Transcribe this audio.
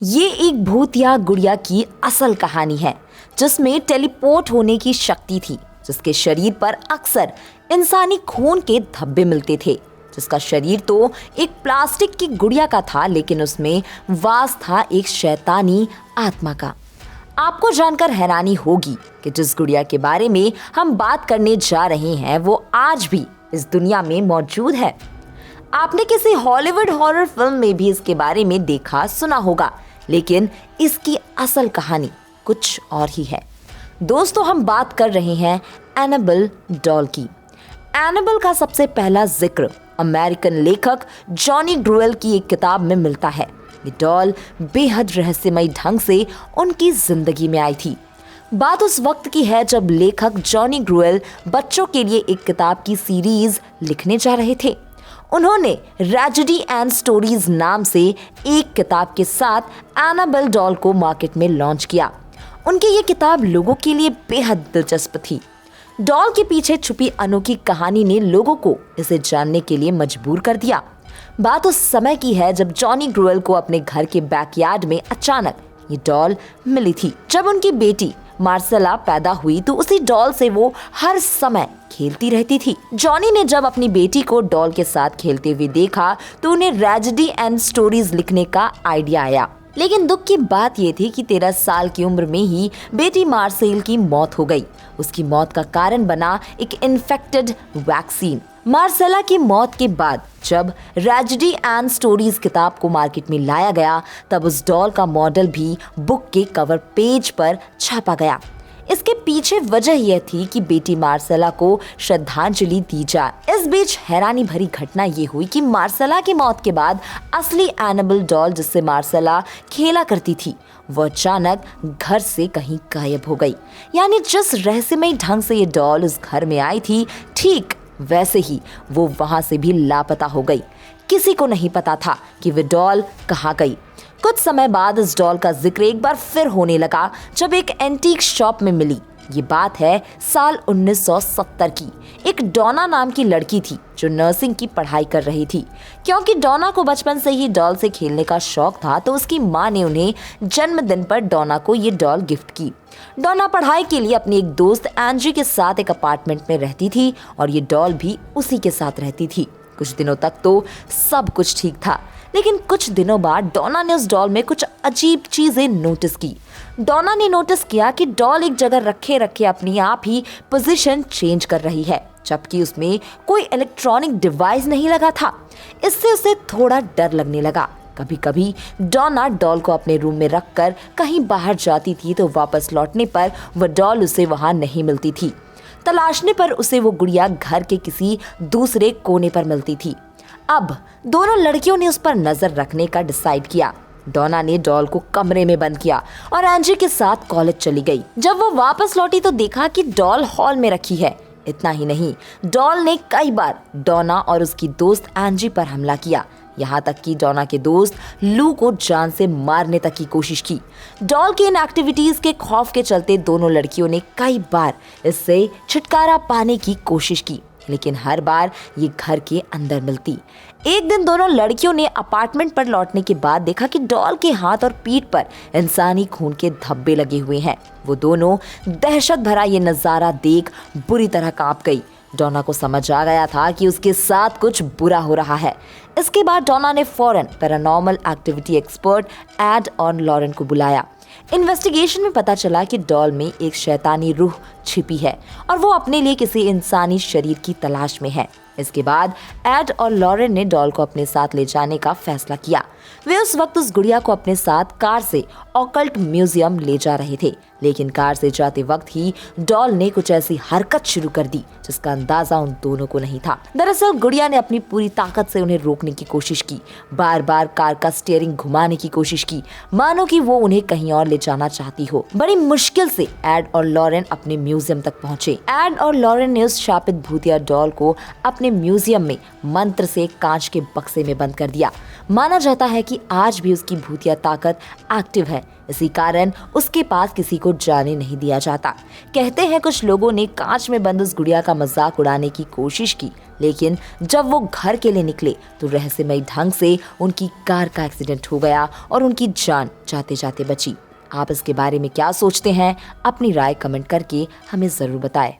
ये एक भूत या गुड़िया की असल कहानी है जिसमें टेलीपोर्ट होने की शक्ति थी, जिसके शरीर पर अक्सर इंसानी खून के धब्बे मिलते थे। जिसका शरीर तो एक प्लास्टिक की गुड़िया का था, लेकिन उसमें वास था एक शैतानी आत्मा का। आपको जानकर हैरानी होगी कि जिस गुड़िया के बारे में हम बात करने जा रहे हैं वो आज भी इस दुनिया में मौजूद है। आपने किसी हॉलीवुड हॉरर फिल्म में भी इसके बारे में देखा सुना होगा, लेकिन इसकी असल कहानी कुछ और ही है। दोस्तों, हम बात कर रहे हैं एनाबेल डॉल की। एनाबेल का सबसे पहला जिक्र अमेरिकन लेखक जॉनी ग्रुएल की एक किताब में मिलता है। ये डॉल बेहद रहस्यमय ढंग से उनकी जिंदगी में आई थी। बात उस वक्त की है जब लेखक जॉनी ग्रुएल बच्चों के लिए एक किताब की सीरीज लिखने जा रहे थे। उन्होंने ट्रेजेडी एंड स्टोरीज नाम से एक किताब के साथ एनाबेल डॉल को मार्केट में लॉन्च किया। उनकी ये किताब लोगों के लिए बेहद दिलचस्प थी। डॉल के पीछे छुपी अनोखी कहानी ने लोगों को इसे जानने के लिए मजबूर कर दिया। बात उस समय की है जब जॉनी ग्रुएल को अपने घर के बैकयार्ड में अचानक ये डॉल मिली थी। जब उनकी बेटी मार्सेला पैदा हुई तो उसी डॉल से वो हर समय खेलती रहती थी। जॉनी ने जब अपनी बेटी को डॉल के साथ खेलते हुए देखा तो उन्हें ट्रेजेडी एंड स्टोरीज लिखने का आइडिया आया। लेकिन दुख की बात ये थी कि 13 साल की उम्र में ही बेटी मार्सेल की मौत हो गई। उसकी मौत का कारण बना एक इन्फेक्टेड वैक्सीन। मार्सेला की मौत के बाद जब ट्रेजेडी एंड स्टोरीज किताब को मार्केट में लाया गया, तब उस डॉल का मॉडल भी बुक के कवर पेज पर छापा गया। इसके पीछे वजह यह थी कि बेटी मार्सेला को श्रद्धांजलि दी जाए। इस बीच हैरानी भरी घटना ये हुई कि मार्सेला की मौत के बाद असली एनाबेल डॉल जिससे मार्सेला खेला करती थी, वो अचानक घर से कहीं गायब हो गई। यानी जिस रहस्यमय ढंग से ये डॉल उस घर में आई थी, ठीक वैसे ही वो वहां से भी लापता हो गई। किसी को नहीं पता था कि वह डॉल कहाँ गई। कुछ समय बाद इस डॉल का जिक्र एक बार फिर होने लगा जब एक एंटीक शॉप में मिली। ये बात है साल 1970 की। एक डोना नाम की लड़की थी जो नर्सिंग की पढ़ाई कर रही थी। क्योंकि डोना को बचपन से ही डॉल से खेलने का शौक था, तो उसकी माँ ने उन्हें जन्मदिन पर डोना को ये डॉल गिफ्ट की। डोना पढ़ाई के लिए अपनी एक दोस्त एंजी के साथ एक अपार्टमेंट में रहती थी और ये डॉल भी उसी के साथ रहती थी। कुछ दिनों तक तो सब कुछ ठीक था, लेकिन कुछ दिनों बाद डोना ने उस डॉल में कुछ अजीब चीजें नोटिस की। डोना ने नोटिस किया कि डॉल एक जगह रखे रखे अपनी आप ही पोजीशन चेंज कर रही है, जबकि उसमें कोई इलेक्ट्रॉनिक डिवाइस नहीं लगा था। इससे उसे थोड़ा डर लगने लगा। कभी कभी डोना डॉल को अपने रूम में रखकर कहीं बाहर जाती थी तो वापस लौटने पर वह डॉल उसे वहां नहीं मिलती थी। तलाशने पर उसे वो गुड़िया घर के किसी दूसरे कोने पर मिलती थी। अब दोनों लड़कियों ने उस पर नजर रखने का डिसाइड किया। डोना ने डॉल को कमरे में बंद किया और एंजी के साथ कॉलेज चली गई। जब वो वापस लौटी तो देखा कि डॉल हॉल में रखी है। इतना ही नहीं, डॉल ने कई बार डोना और उसकी दोस्त एंजी पर हमला किया। यहाँ तक कि डोना के दोस्त लू को जान से मारने तक की कोशिश की। डॉल की इन एक्टिविटीज के खौफ के चलते दोनों लड़कियों ने कई बार इससे छुटकारा पाने की कोशिश की, लेकिन हर बार ये घर के अंदर मिलती। एक दिन दोनों लड़कियों ने अपार्टमेंट पर लौटने के बाद देखा कि डॉल के हाथ और पीठ पर इंसानी खून के धब्बे लगे हुए हैं। वो दोनों दहशत भरा ये नजारा देख बुरी तरह कांप गई। डोना को समझ आ गया था कि उसके साथ कुछ बुरा हो रहा है। इसके बाद डोना ने फौरन पैरानॉर्मल एक्टिविटी एक्सपर्ट एड और लॉरेन को बुलाया। इन्वेस्टिगेशन में पता चला कि डॉल में एक शैतानी रूह छिपी है और वो अपने लिए किसी इंसानी शरीर की तलाश में है। इसके बाद एड और लॉरेन ने डॉल को अपने साथ ले जाने का फैसला किया। वे उस वक्त उस गुड़िया को अपने साथ कार से ऑकल्ट म्यूजियम ले जा रहे थे, लेकिन कार से जाते वक्त ही डॉल ने कुछ ऐसी हरकत शुरू कर दी जिसका अंदाजा उन दोनों को नहीं था। दरअसल गुड़िया ने अपनी पूरी ताकत से उन्हें रोकने की कोशिश की। बार बार कार का स्टीयरिंग घुमाने की कोशिश की, मानो कि वो उन्हें कहीं और ले जाना चाहती हो। बड़ी मुश्किल से एड और लॉरेन अपने म्यूजियम तक पहुंचे। एड और लॉरेन ने उस शापित भूतिया डॉल को अपने म्यूजियम में मंत्र से कांच के बक्से में बंद कर दिया। माना जाता है कि आज भी उसकी भूतिया ताकत एक्टिव है इसी कारण उसके पास किसी को जाने नहीं दिया जाता। कहते हैं कुछ लोगों ने कांच में बंद उस गुड़िया का मजाक उड़ाने की कोशिश की, लेकिन जब वो घर के लिए निकले तो रहस्यमयी ढंग से उनकी कार का एक्सीडेंट हो गया और उनकी जान जाते जाते बची। आप इसके बारे में क्या सोचते हैं? अपनी राय कमेंट करके हमें जरूर बताएं।